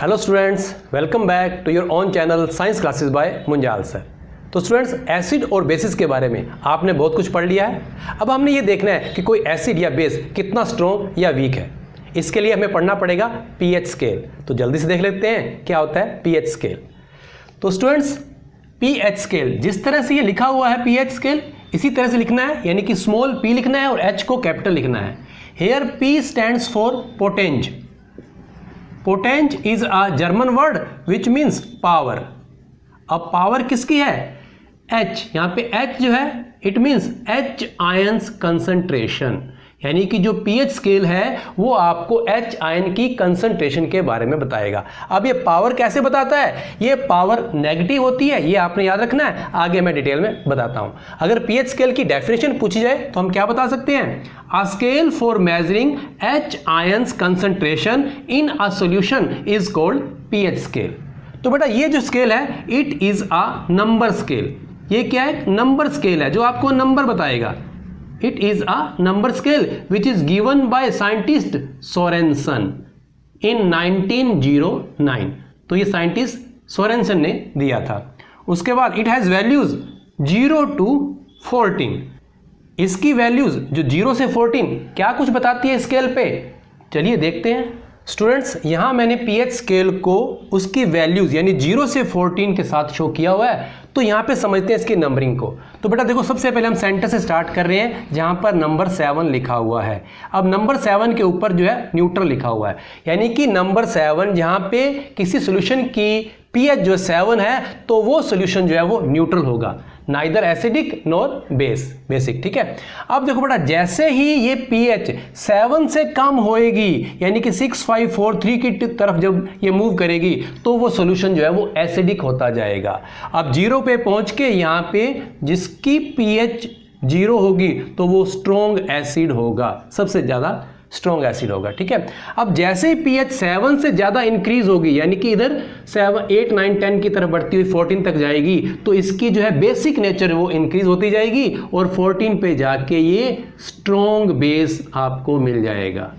Hello students, welcome back to your own channel science classes by Munjal sir. तो students, acid और bases के बारे में आपने बहुत कुछ पढ़ लिया है। अब हमने ये देखना है कि कोई एसिड या बेस कितना स्ट्रॉन्ग या वीक है। इसके लिए हमें पढ़ना पड़ेगा पीएच स्केल। तो जल्दी से देख लेते हैं क्या होता है पीएच स्केल। तो स्टूडेंट्स, पीएच स्केल जिस तरह से ये लिखा हुआ है पीएच स्केल, इसी तरह से लिखना है, यानी कि स्मॉल पी लिखना है और एच को कैपिटल लिखना है। Here P stands for potenz. Potenz is a German word which means power. अब पावर किसकी है? एच। यहां पे एच जो है it means H ions concentration, यानी कि जो पीएच स्केल है वो आपको एच आयन की कंसंट्रेशन के बारे में बताएगा। अब ये पावर कैसे बताता है? ये पावर नेगेटिव होती है, ये आपने याद रखना है। आगे मैं डिटेल में बताता हूं। अगर पीएच स्केल की डेफिनेशन पूछी जाए तो हम क्या बता सकते हैं? A scale for measuring H ions concentration in a solution is called pH scale. तो बेटा ये जो स्केल है it is a number scale. ये क्या है? नंबर स्केल है जो आपको नंबर बताएगा। It is a number scale which is given by scientist Sorensen in 1909। तो ये साइंटिस्ट सोरेनसन ने दिया था। उसके बाद it has values 0 to 14। इसकी वैल्यूज जो 0 से 14 क्या कुछ बताती है स्केल पे? चलिए देखते हैं। स्टूडेंट्स, यहां मैंने पीएच स्केल को उसकी वैल्यूज यानी 0 से 14 के साथ शो किया हुआ है। तो यहां पे समझते हैं इसकी नंबरिंग को। तो बेटा देखो, सबसे पहले हम सेंटर से स्टार्ट कर रहे हैं जहां पर नंबर 7 लिखा हुआ है। अब नंबर 7 के ऊपर जो है न्यूट्रल लिखा हुआ है, यानी कि नंबर 7 जहां पे किसी सॉल्यूशन की पीएच जो 7 है तो वो सॉल्यूशन जो है वो न्यूट्रल होगा, नाइदर एसिडिक नॉर बेसिक। ठीक है। अब देखो बेटा, जैसे ही ये पीएच 7 से कम होएगी, यानी कि 6543 की तरफ जब ये मूव करेगी तो वो सॉल्यूशन जो है वो एसिडिक होता जाएगा। अब 0 पे पहुंच के यहाँ पे जिसकी पीएच 0 होगी तो वो स्ट्रॉन्ग एसिड होगा, सबसे ज्यादा स्ट्रॉन्ग एसिड होगा। ठीक है। अब जैसे ही पीएच 7 से ज्यादा इंक्रीज होगी, यानी कि इधर 7, 8, 9, 10 की तरफ बढ़ती हुई 14 तक जाएगी, तो इसकी जो है बेसिक नेचर वो इंक्रीज होती जाएगी और 14 पे जाके ये स्ट्रॉन्ग बेस आपको मिल जाएगा।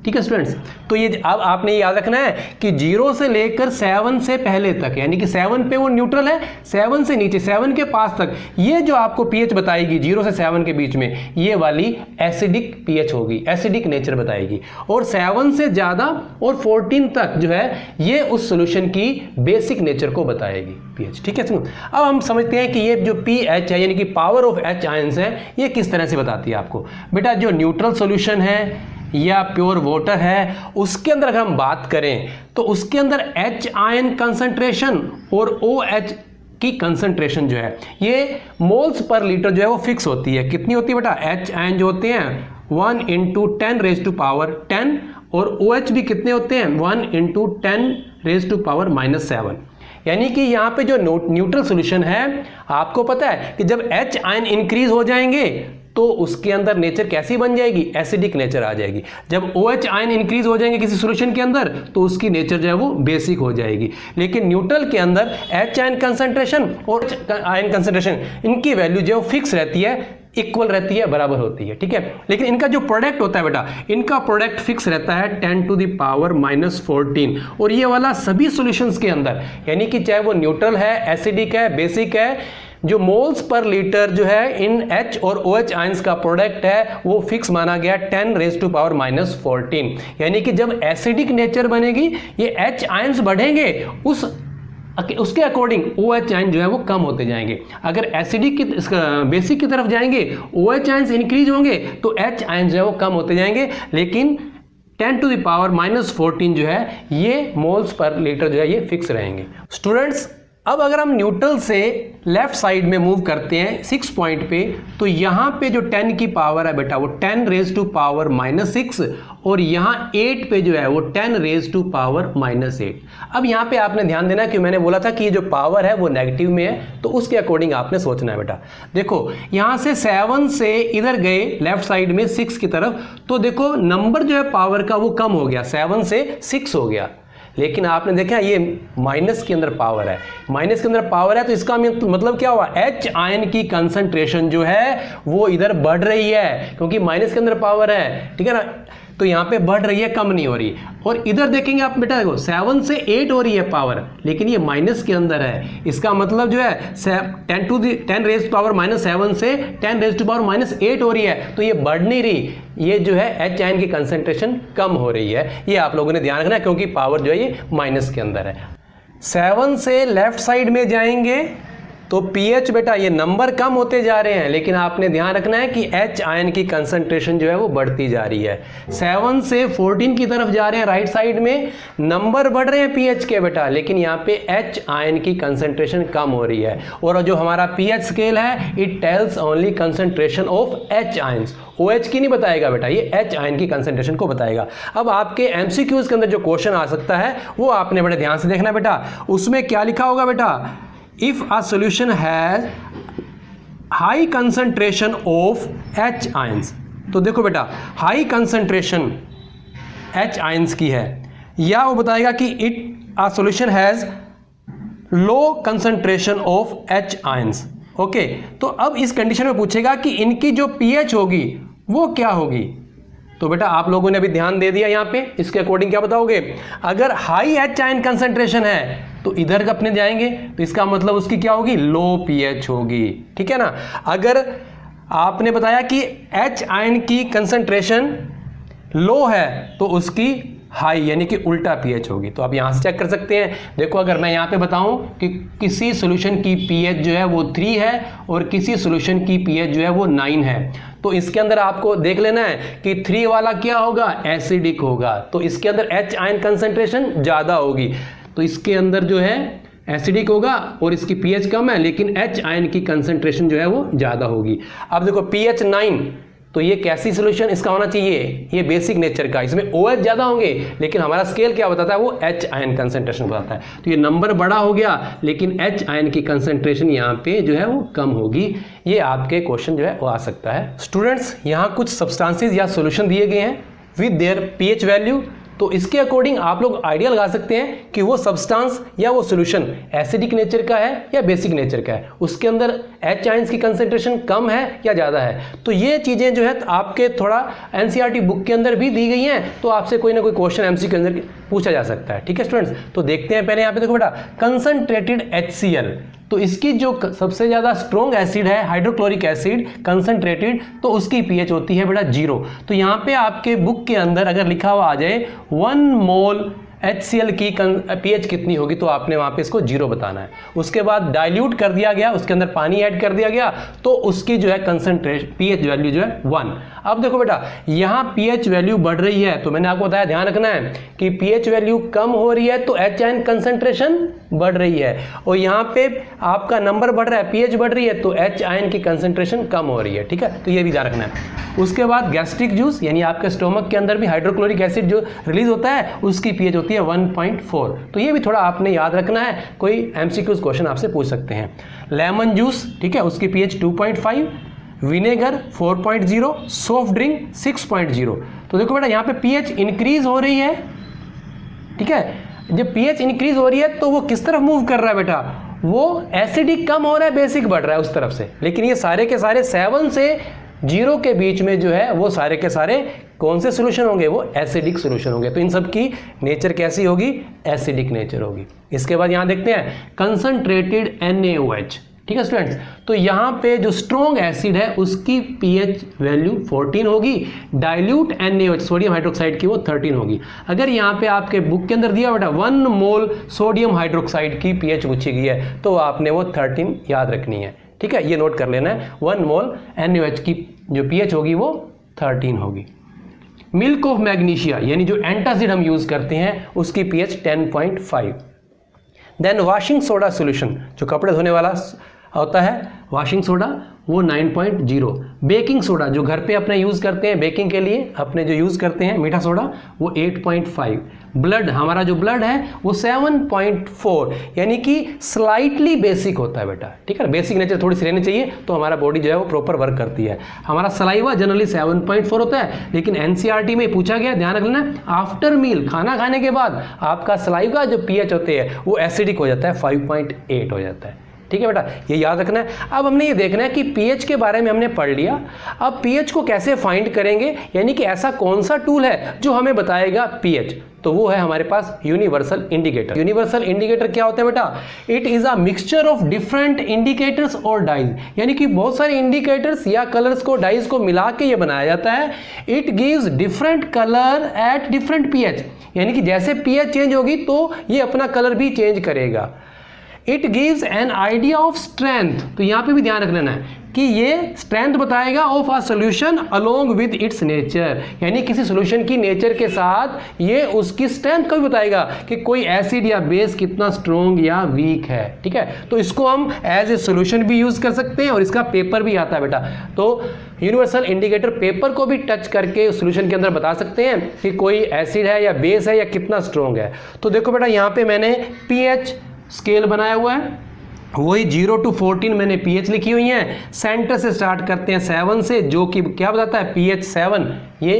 ठीक है स्टूडेंट्स। तो ये अब आपने याद रखना है कि 0 से लेकर 7 से पहले तक, यानी कि 7 पे वो न्यूट्रल है, 7 से नीचे 7 के पास तक ये जो आपको पीएच बताएगी 0 से 7 के बीच में, ये वाली एसिडिक पीएच होगी, एसिडिक नेचर बताएगी। और 7 से ज्यादा और 14 तक जो है ये उस सॉल्यूशन की बेसिक नेचर को बताएगी पीएच। ठीक है। सुनो, अब हम समझते हैं कि ये जो पीएच है यानी कि पावर ऑफ एच आयंस है, ये किस तरह से बताती है आपको। बेटा जो न्यूट्रल सॉल्यूशन है या प्योर वाटर है, उसके अंदर अगर हम बात करें तो उसके अंदर एच आयन कंसंट्रेशन और OH की कंसंट्रेशन जो है ये मोल्स पर लीटर जो है वो फिक्स होती है। कितनी होती है बेटा? एच आयन जो होते हैं 1 × 10⁻10 और OH भी कितने होते हैं? 1 × 10⁻⁻7। यानी कि यहाँ पे जो न्यूट्रल सॉल्यूशन है, आपको पता है कि जब एच आयन इंक्रीज हो जाएंगे तो उसके अंदर नेचर कैसी बन जाएगी? एसिडिक नेचर आ जाएगी। जब OH आयन इंक्रीज हो जाएंगे किसी सॉल्यूशन के अंदर तो उसकी नेचर जो है वो बेसिक हो जाएगी। लेकिन न्यूट्रल के अंदर एच आयन कंसंट्रेशन और आयन कंसंट्रेशन इनकी वैल्यू जो फिक्स रहती है, इक्वल रहती है, बराबर होती है। ठीक है। लेकिन इनका जो प्रोडक्ट होता है बेटा, इनका प्रोडक्ट फिक्स रहता है 10⁻⁻14। और ये वाला सभी सॉल्यूशंस के अंदर, यानी कि चाहे वो न्यूट्रल है, एसिडिक है, बेसिक है, जो मोल्स पर लीटर जो है इन H और OH आयंस का प्रोडक्ट है वो फिक्स माना गया 10⁻⁻14। यानी कि जब एसिडिक नेचर बनेगी, ये H आयंस बढ़ेंगे, उसके अकॉर्डिंग OH आयन जो है वो कम होते जाएंगे। अगर एसिडिक की बेसिक की तरफ जाएंगे, OH आयंस इंक्रीज होंगे तो H आयन जो है वो कम होते जाएंगे। लेकिन 10⁻⁻14 जो है ये मोल्स पर लीटर जो है ये फिक्स रहेंगे। स्टूडेंट्स, अब अगर हम न्यूट्रल से लेफ्ट साइड में मूव करते हैं 6 पॉइंट पे, तो यहां पे जो 10 की पावर है बेटा वो 10⁻⁻6 और यहां 8 पे जो है वो 10⁻⁻8। अब यहां पे आपने ध्यान देना कि मैंने बोला था कि ये जो पावर है वो नेगेटिव में है, तो उसके अकॉर्डिंग आपने सोचना है बेटा। देखो यहां से 7 से इधर गए लेफ्ट साइड में 6 की तरफ, तो देखो नंबर जो है पावर का वो कम हो गया, 7 से 6 हो गया। लेकिन आपने देखा ये माइनस के अंदर पावर है, माइनस के अंदर पावर है, तो इसका मतलब क्या हुआ? एच आयन की कंसंट्रेशन जो है वो इधर बढ़ रही है क्योंकि माइनस के अंदर पावर है। ठीक है ना। तो यहाँ पे बढ़ रही है, कम नहीं हो रही। और इधर देखेंगे आप बेटा, देखो 7 से 8 हो रही है पावर, लेकिन ये माइनस के अंदर है। इसका मतलब जो है 10 रेज़ टू पावर -7 से 10 रेज़ टू पावर -8 हो रही है, तो ये बढ़ नहीं रही, ये जो है H आयन की कंसंट्रेशन कम हो रही है। ये आप लोगों ने ध्यान रखना है, क्योंकि पावर जो है ये माइनस के अंदर है। 7 से लेफ्ट साइड में जाएंगे तो pH बेटा ये नंबर कम होते जा रहे हैं, लेकिन आपने ध्यान रखना है कि H आयन की कंसंट्रेशन जो है वो बढ़ती जा रही है। 7 से 14 की तरफ जा रहे हैं राइट साइड में, नंबर बढ़ रहे हैं pH के बेटा, लेकिन यहाँ पे H आयन की कंसंट्रेशन कम हो रही है। और जो हमारा pH स्केल है, it tells only concentration of H ions, OH की नहीं बताएगा बेटा, ये H आयन की कंसंट्रेशन को बताएगा। अब आपके MCQs के अंदर जो क्वेश्चन आ सकता है वो आपने बड़े ध्यान से देखना बेटा। उसमें क्या लिखा होगा बेटा, if a solution has high concentration of H ions, तो देखो बेटा हाई कंसंट्रेशन H आयंस की है, या वो बताएगा कि it a solution has low concentration of H ions. Okay, तो अब इस कंडीशन में पूछेगा कि इनकी जो pH होगी वो क्या होगी। तो बेटा आप लोगों ने अभी ध्यान दे दिया यहाँ पे, इसके अकॉर्डिंग क्या बताओगे, अगर हाई H आयन कंसंट्रेशन है तो इधर का अपने जाएंगे, तो इसका मतलब उसकी क्या होगी, लो pH होगी, ठीक है ना। अगर आपने बताया कि H आयन की कंसंट्रेशन लो है तो उसकी हाई यानी कि उल्टा pH होगी। तो आप यहाँ से चेक कर सकते हैं। देखो अगर मैं यहाँ पे बताऊँ कि किसी सॉल्यूशन की pH जो है वो 3 है और किसी सॉल्यूशन की pH जो है वो 9 है, तो इसके अंदर आपको देख लेना है कि 3 वाला क्या होगा, एसिडिक होगा, तो इसके अंदर H आयन कंसंट्रेशन ज़्यादा होगी, तो इसके अंदर जो है एसिडिक होगा और इसकी pH कम है, लेकिन H आयन की कंसंट्रेशन जो है वो ज़्यादा होगी। अब देखो pH 9, तो ये कैसी सॉल्यूशन इसका होना चाहिए, ये बेसिक नेचर का, इसमें OH ज़्यादा होंगे, लेकिन हमारा स्केल क्या बताता है, वो H आयन कंसंट्रेशन बताता है। तो ये नंबर बड़ा हो गया, लेकिन H आयन की कंसंट्रेशन यहाँ पे जो है वो कम होगी। ये आपके क्वेश्चन जो है वो आ सकता है। स्टूडेंट्स यहाँ कुछ सब्सटेंसेस या सॉल्यूशन दिए गए हैं विद देयर pH वैल्यू, तो इसके अकॉर्डिंग आप लोग आइडिया लगा सकते हैं कि वो सब्सटेंस या वो सॉल्यूशन एसिडिक नेचर का है या बेसिक नेचर का है, उसके अंदर H आयंस की कंसंट्रेशन कम है या ज़्यादा है। तो ये चीज़ें जो है आपके थोड़ा NCERT बुक के अंदर भी दी गई हैं, तो आपसे कोई ना कोई क्वेश्चन MCQ के अंदर पूछा जा सकता है, ठीक है स्टूडेंट्स। तो देखते हैं पहले यहाँ पे देखो बेटा, कंसंट्रेटेड HCl, तो इसकी जो सबसे ज़्यादा स्ट्रॉन्ग एसिड है हाइड्रोक्लोरिक एसिड कंसंट्रेटेड, तो उसकी pH होती है बेटा 0। तो यहाँ पे आपके बुक के अंदर अगर लिखा हुआ आ जाए 1 मोल HCl की pH कितनी होगी, तो आपने वहाँ पे इसको 0 बताना है। उसके बाद डाइल्यूट कर दिया गया, उसके अंदर पानी ऐड कर दिया गया, तो उसकी जो है कंसंट्रेशन pH वैल्यू जो है 1। अब देखो बेटा यहाँ pH वैल्यू बढ़ रही है, तो मैंने आपको बताया ध्यान रखना है कि pH वैल्यू कम हो रही है तो H आयन कंसंट्रेशन बढ़ रही है, और यहाँ पे आपका नंबर बढ़ रहा है, pH बढ़ रही है, तो H आयन की कंसंट्रेशन कम हो रही है, ठीक है। तो ये भी ध्यान रखना है। उसके बाद गैस्ट्रिक जूस यानी आपके स्टोमक के अंदर भी हाइड्रोक्लोरिक एसिड जो रिलीज होता है उसकी pH होती है 1.4, तो ये भी थोड़ा आपने याद रखना है, कोई MCQ क्वेश्चन आपसे पूछ सकते हैं। लेमन जूस, ठीक है, उसकी pH 2.5, विनेगर 4.0, सॉफ्ट ड्रिंक 6.0। तो देखो बेटा यहाँ पे pH इंक्रीज हो रही है, ठीक है। जब pH इंक्रीज हो रही है तो वो किस तरफ मूव कर रहा है बेटा, वो एसिडिक कम हो रहा है, बेसिक बढ़ रहा है उस तरफ से। लेकिन ये सारे के सारे 7 से 0 के बीच में जो है वो सारे के सारे कौन से सोल्यूशन होंगे, वो एसिडिक सोल्यूशन होंगे। तो इन सब की नेचर कैसी होगी, एसिडिक नेचर होगी। इसके बाद यहाँ देखते हैं कंसंट्रेटेड NaOH, ठीक है स्टूडेंट्स। तो यहाँ पे जो स्ट्रॉन्ग एसिड है उसकी pH वैल्यू 14 होगी, डाइल्यूट NaOH सोडियम हाइड्रोक्साइड की वो 13 होगी। अगर यहाँ पे आपके बुक के अंदर दिया बेटा 1 मोल सोडियम हाइड्रोक्साइड की pH पूछी गई है, तो आपने वो 13 याद रखनी है, ठीक है, ये नोट कर लेना है। 1 मोल NaOH की जो pH होगी वो 13 होगी। मिल्क ऑफ मैग्नीशिया यानी जो एंटासिड हम यूज करते हैं उसकी pH 10.5। Then washing soda solution जो कपड़े धोने वाला होता है वॉशिंग सोडा वो 9.0। बेकिंग सोडा जो घर पे अपने यूज़ करते हैं बेकिंग के लिए, अपने जो यूज़ करते हैं मीठा सोडा, वो 8.5। ब्लड, हमारा जो ब्लड है वो 7.4, यानी कि स्लाइटली बेसिक होता है बेटा, ठीक है। बेसिक नेचर थोड़ी सी रहनी चाहिए तो हमारा बॉडी जो है वो प्रॉपर वर्क करती है। हमारा सलाइवा जनरली 7.4 होता है, लेकिन NCERT में पूछा गया, ध्यान रखना, आफ्टर मील खाना खाने के बाद आपका सलाइवा जो pH होते हैं वो एसिडिक हो जाता है, 5.8 हो जाता है, ठीक है बेटा, ये याद रखना है। अब हमने ये देखना है कि पीएच के बारे में हमने पढ़ लिया, अब पीएच को कैसे फाइंड करेंगे, यानी कि ऐसा कौन सा टूल है जो हमें बताएगा पीएच। तो वो है हमारे पास यूनिवर्सल इंडिकेटर। यूनिवर्सल इंडिकेटर क्या होता है बेटा? It is a mixture of different indicators और डाइज, यानी कि बहुत सारे इंडिकेटर्स या कलर्स को, डाइज को मिला के ये बनाया जाता है। It gives different colour at different pH, यानी कि जैसे पीएच चेंज होगी तो ये अपना कलर भी चेंज करेगा। It gives an idea of strength, तो यहां पे भी ध्यान रख लेना है कि ये स्ट्रेंथ बताएगा of a solution along with its nature, यानी किसी सॉल्यूशन की नेचर के साथ ये उसकी स्ट्रेंथ को भी बताएगा कि कोई एसिड या बेस कितना स्ट्रॉन्ग या वीक है। ठीक है, तो इसको हम एज ए सॉल्यूशन भी यूज कर सकते हैं और इसका पेपर भी आता है बेटा। तो यूनिवर्सल इंडिकेटर पेपर को भी टच करके सॉल्यूशन के अंदर बता सकते हैं कि कोई एसिड है या बेस है या कितना स्ट्रॉन्ग है। तो देखो बेटा, यहाँ पे मैंने पीएच स्केल बनाया हुआ है, वही 0 to 14 मैंने पीएच लिखी हुई है। सेंटर से स्टार्ट करते हैं 7 से, जो कि क्या बताता है? पीएच 7। ये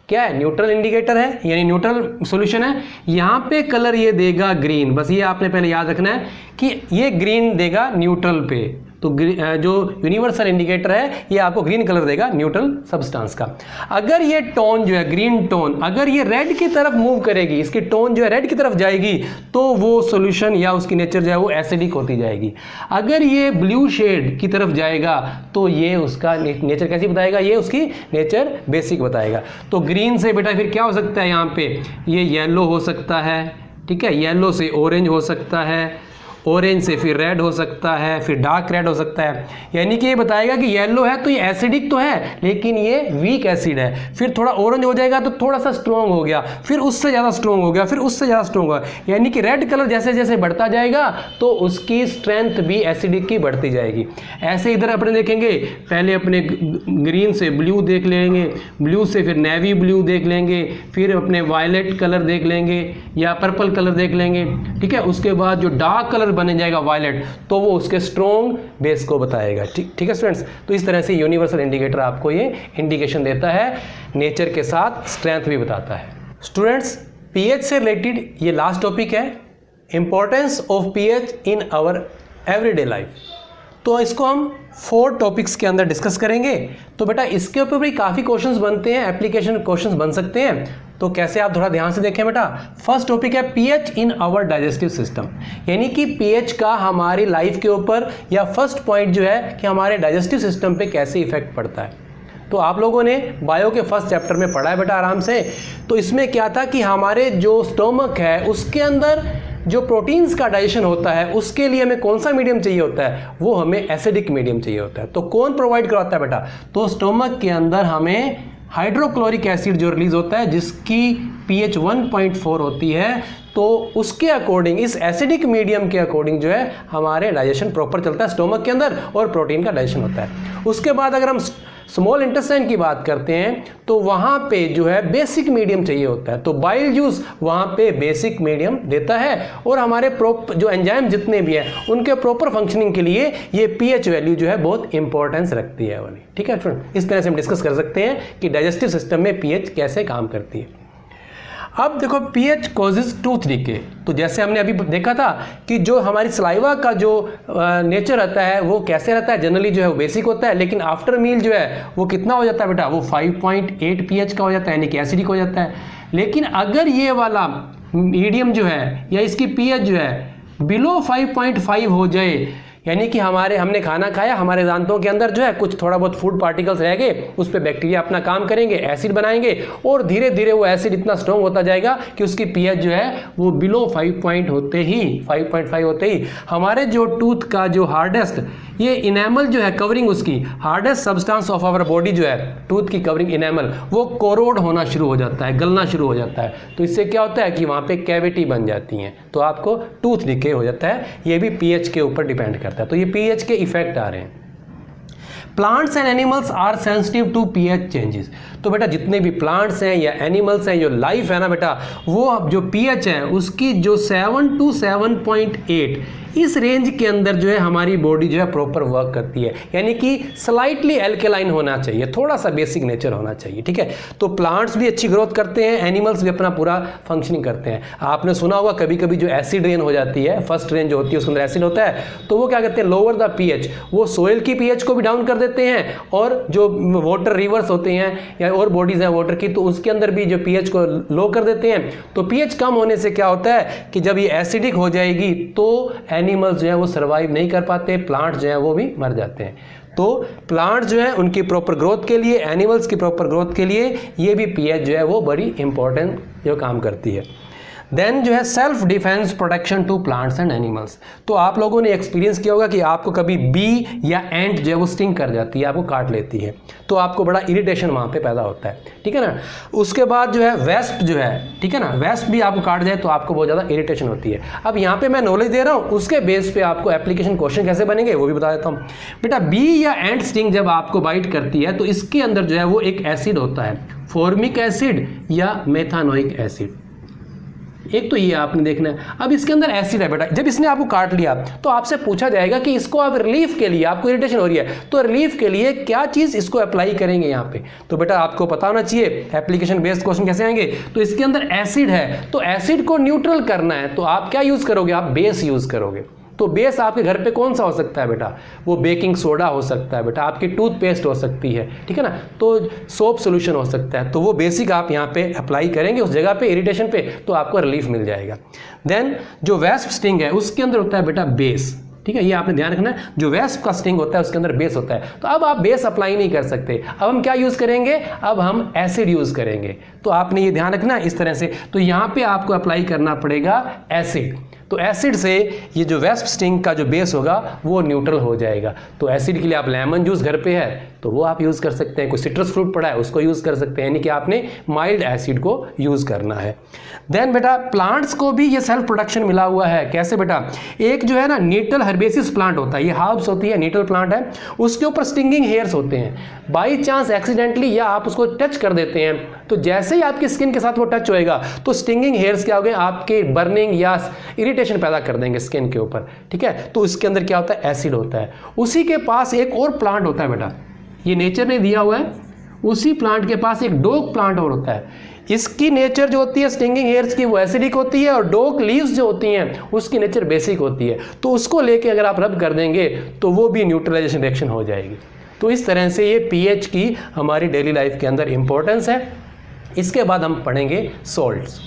क्या है? न्यूट्रल इंडिकेटर है, यानी न्यूट्रल सॉल्यूशन है। यहाँ पे कलर ये देगा ग्रीन, बस ये आपने पहले याद रखना है कि ये ग्रीन देगा न्यूट्रल पे। तो जो यूनिवर्सल इंडिकेटर है ये आपको ग्रीन कलर देगा न्यूट्रल सब्सटेंस का। अगर ये टोन जो है ग्रीन टोन, अगर ये रेड की तरफ मूव करेगी, इसकी टोन जो है रेड की तरफ जाएगी, तो वो सॉल्यूशन या उसकी नेचर जो है वो एसिडिक होती जाएगी। अगर ये ब्लू शेड की तरफ जाएगा तो ये उसका नेचर कैसी बताएगा? ये उसकी नेचर बेसिक बताएगा। तो ग्रीन से बेटा फिर क्या हो सकता है? यहाँ पे ये येलो हो सकता है, ठीक है, येलो से ऑरेंज हो सकता है, ऑरेंज से फिर रेड हो सकता है, फिर डार्क रेड हो सकता है। यानी कि ये बताएगा कि येलो है तो ये एसिडिक तो है लेकिन ये वीक एसिड है। फिर थोड़ा ऑरेंज हो जाएगा तो थोड़ा सा स्ट्रॉन्ग हो गया, फिर उससे ज़्यादा स्ट्रॉन्ग हो गया, फिर उससे ज़्यादा स्ट्रॉन्ग होगा। यानी कि रेड कलर जैसे जैसे बढ़ता जाएगा तो उसकी स्ट्रेंथ भी एसिडिक की बढ़ती जाएगी। ऐसे इधर अपने देखेंगे, पहले अपने ग्रीन से ब्लू देख लेंगे, ब्लू से फिर नेवी ब्लू देख लेंगे, फिर अपने वायलेट कलर देख लेंगे या पर्पल कलर देख लेंगे। ठीक है, उसके बाद जो डार्क कलर बने जाएगा वायलेट, तो वो उसके स्ट्रॉन्ग बेस को बताएगा। ठीक है स्टूडेंट्स, तो इस तरह से यूनिवर्सल इंडिकेटर आपको ये इंडिकेशन देता है, नेचर के साथ स्ट्रेंथ भी बताता है। स्टूडेंट्स, पीएच से रिलेटेड ये लास्ट टॉपिक है, importance of pH in our everyday life. तो इसको हम 4 टॉपिक्स के अंदर डिस्कस करेंगे। तो बेटा इसके ऊपर भी काफ़ी क्वेश्चंस बनते हैं, एप्लीकेशन क्वेश्चंस बन सकते हैं। तो कैसे, आप थोड़ा ध्यान से देखें बेटा। फर्स्ट टॉपिक है pH in our digestive system, यानी कि पीएच का हमारी लाइफ के ऊपर, या फर्स्ट पॉइंट जो है कि हमारे डाइजेस्टिव सिस्टम पे कैसे इफेक्ट पड़ता है। तो आप लोगों ने बायो के फर्स्ट चैप्टर में पढ़ा है बेटा आराम से। तो इसमें क्या था कि हमारे जो स्टोमक है उसके अंदर जो प्रोटीन्स का डाइजेशन होता है उसके लिए हमें कौन सा मीडियम चाहिए होता है? वो हमें एसिडिक मीडियम चाहिए होता है। तो कौन प्रोवाइड करवाता है बेटा? तो स्टोमक के अंदर हमें हाइड्रोक्लोरिक एसिड जो रिलीज होता है जिसकी pH 1.4 होती है, तो उसके अकॉर्डिंग, इस एसिडिक मीडियम के अकॉर्डिंग जो है हमारे डाइजेशन प्रॉपर चलता है स्टोमक के अंदर और प्रोटीन का डाइजेशन होता है। उसके बाद अगर हम स्मॉल इंटेस्टाइन की बात करते हैं तो वहाँ पे जो है बेसिक मीडियम चाहिए होता है। तो बाइल जूस वहाँ पे बेसिक मीडियम देता है और हमारे जो एंजाइम जितने भी हैं उनके प्रॉपर फंक्शनिंग के लिए ये पीएच वैल्यू जो है बहुत इंपॉर्टेंस रखती है वाली। ठीक है फ्रेंड, इस तरह से हम डिस्कस कर सकते हैं कि डाइजेस्टिव सिस्टम में पीएच कैसे काम करती है। अब देखो पीएच कॉजेज टूथ डिके। तो जैसे हमने अभी देखा था कि जो हमारी सलाइवा का जो नेचर रहता है वो कैसे रहता है, जनरली जो है वो बेसिक होता है, लेकिन आफ्टर मील जो है वो कितना हो जाता है बेटा? वो 5.8 पीएच का हो जाता है, यानी कि एसिडिक हो जाता है। लेकिन अगर ये वाला मीडियम जो है या इसकी पीएच जो है बिलो 5.5 हो जाए, यानी कि हमने खाना खाया, हमारे दांतों के अंदर जो है कुछ थोड़ा बहुत फूड पार्टिकल्स रह गए, उस पर बैक्टीरिया अपना काम करेंगे, एसिड बनाएंगे और धीरे धीरे वो एसिड इतना स्ट्रॉन्ग होता जाएगा कि उसकी पीएच जो है वो बिलो 5.5 होते ही हमारे जो टूथ का जो हार्डेस्ट ये इनेमल जो है कवरिंग, उसकी hardest substance of our body जो है टूथ की कवरिंग इनेमल, वो कोरोड होना शुरू हो जाता है, गलना शुरू हो जाता है। तो इससे क्या होता है कि वहाँ पे कैविटी बन जाती हैं, तो आपको टूथ डिके हो जाता है। ये भी पीएच के ऊपर डिपेंड करता है। तो ये पीएच के इफेक्ट आ रहे हैं। Plants and animals are sensitive to pH changes. तो बेटा जितने भी प्लांट्स हैं या एनिमल्स हैं, जो लाइफ है ना बेटा, वो जो पीएच है उसकी जो 7 to 7.8 इस रेंज के अंदर जो है हमारी बॉडी जो है प्रॉपर वर्क करती है, यानी कि स्लाइटली एल्केलाइन होना चाहिए, थोड़ा सा बेसिक नेचर होना चाहिए, ठीक है। तो प्लांट्स भी अच्छी ग्रोथ करते हैं, एनिमल्स भी अपना पूरा फंक्शनिंग करते हैं। आपने सुना होगा कभी कभी जो एसिड रेन हो जाती है, फर्स्ट रेन जो होती है उसके अंदर एसिड होता है, तो वो क्या कहते हैं, लोअर द पीएच, वो सोइल की पीएच को भी डाउन कर देते हैं, और जो वाटर रिवर्स होते हैं या और बॉडीज हैं वाटर की, तो उसके अंदर भी जो पीएच को लो कर देते हैं। तो पीएच कम होने से क्या होता है कि जब ये एसिडिक हो जाएगी तो एनिमल्स जो है वो सर्वाइव नहीं कर पाते, प्लांट जो है वो भी मर जाते हैं। तो प्लांट जो है उनकी प्रॉपर ग्रोथ के लिए, एनिमल्स की प्रॉपर ग्रोथ के लिए ये भी पीएच जो है वो बड़ी इंपॉर्टेंट जो काम करती है। देन जो है self defence protection to plants and animals. तो आप लोगों ने एक्सपीरियंस किया होगा कि आपको कभी बी या एंट जो है वो स्टिंग कर जाती है, आपको काट लेती है, तो आपको बड़ा इरिटेशन वहाँ पे पैदा होता है, ठीक है ना। उसके बाद जो है वेस्प जो है, ठीक है ना, वेस्प भी आपको काट जाए तो आपको बहुत ज़्यादा इरिटेशन होती है। अब यहाँ पे मैं नॉलेज दे रहा हूँ, उसके बेस पे आपको एप्लीकेशन क्वेश्चन कैसे बनेंगे वो भी बता देता हूँ। बेटा बी या एंट स्टिंग जब आपको बाइट करती है तो इसके अंदर जो है वो एक एसिड होता है, फॉर्मिक एसिड या मेथानोइक एसिड। एक तो ये आपने देखना है। अब इसके अंदर एसिड है बेटा, जब इसने आपको काट लिया तो आपसे पूछा जाएगा कि इसको आप रिलीफ के लिए, आपको इरिटेशन हो रही है तो रिलीफ के लिए क्या चीज़ इसको अप्लाई करेंगे यहाँ पे। तो बेटा आपको पता होना चाहिए एप्लीकेशन बेस्ड क्वेश्चन कैसे आएंगे। तो इसके अंदर एसिड है, तो एसिड को न्यूट्रल करना है, तो आप क्या यूज़ करोगे, आप बेस यूज़ करोगे। तो बेस आपके घर पे कौन सा हो सकता है बेटा, वो बेकिंग सोडा हो सकता है बेटा, आपकी टूथपेस्ट हो सकती है, ठीक है ना, तो सोप सोल्यूशन हो सकता है। तो वो बेसिक आप यहाँ पे अप्लाई करेंगे उस जगह पे, इरिटेशन पे, तो आपको रिलीफ मिल जाएगा। देन जो वेस्प स्टिंग है उसके अंदर होता है बेटा बेस, ठीक है, ये आपने ध्यान रखना है। जो वेस्प का स्टिंग होता है उसके अंदर बेस होता है, तो अब आप बेस अप्लाई नहीं कर सकते। अब हम क्या यूज़ करेंगे, अब हम एसिड यूज़ करेंगे। तो आपने ये ध्यान रखना इस तरह से। तो यहाँ पे आपको अप्लाई करना पड़ेगा एसिड। तो एसिड से ये जो वेस्प स्टिंग का जो बेस होगा वो न्यूट्रल हो जाएगा। तो एसिड के लिए आप लेमन जूस घर पे है तो वो आप यूज़ कर सकते हैं, कोई सिट्रस फ्रूट पड़ा है उसको यूज़ कर सकते हैं, यानी कि आपने माइल्ड एसिड को यूज़ करना है। देन बेटा प्लांट्स को भी ये सेल्फ प्रोडक्शन मिला हुआ है। कैसे बेटा, एक जो है ना नीटल हर्बेसिस प्लांट होता है, ये हर्ब्स होती है, नीटल प्लांट है, उसके ऊपर स्टिंगिंग हेयर्स होते हैं। बाई चांस एक्सीडेंटली या आप उसको टच कर देते हैं तो जैसे ही आपकी स्किन के साथ वो टच होएगा तो स्टिंगिंग हेयर्स क्या हो गए, आपके बर्निंग या इरिटेशन पैदा कर देंगे स्किन के ऊपर, ठीक है। तो इसके अंदर क्या होता है, एसिड होता है। उसी के पास एक और प्लांट होता है बेटा, ये नेचर ने दिया हुआ है, उसी प्लांट के पास एक डोग प्लांट और होता है। इसकी नेचर जो होती है स्टिंगिंग हेयर्स की वो एसिडिक होती है, और डोग लीव्स जो होती हैं उसकी नेचर बेसिक होती है। तो उसको लेके अगर आप रब कर देंगे तो वो भी न्यूट्रलाइजेशन रिएक्शन हो जाएगी। तो इस तरह से ये पीएच की हमारी डेली लाइफ के अंदर इंपॉर्टेंस है। इसके बाद हम पढ़ेंगे सॉल्ट्स।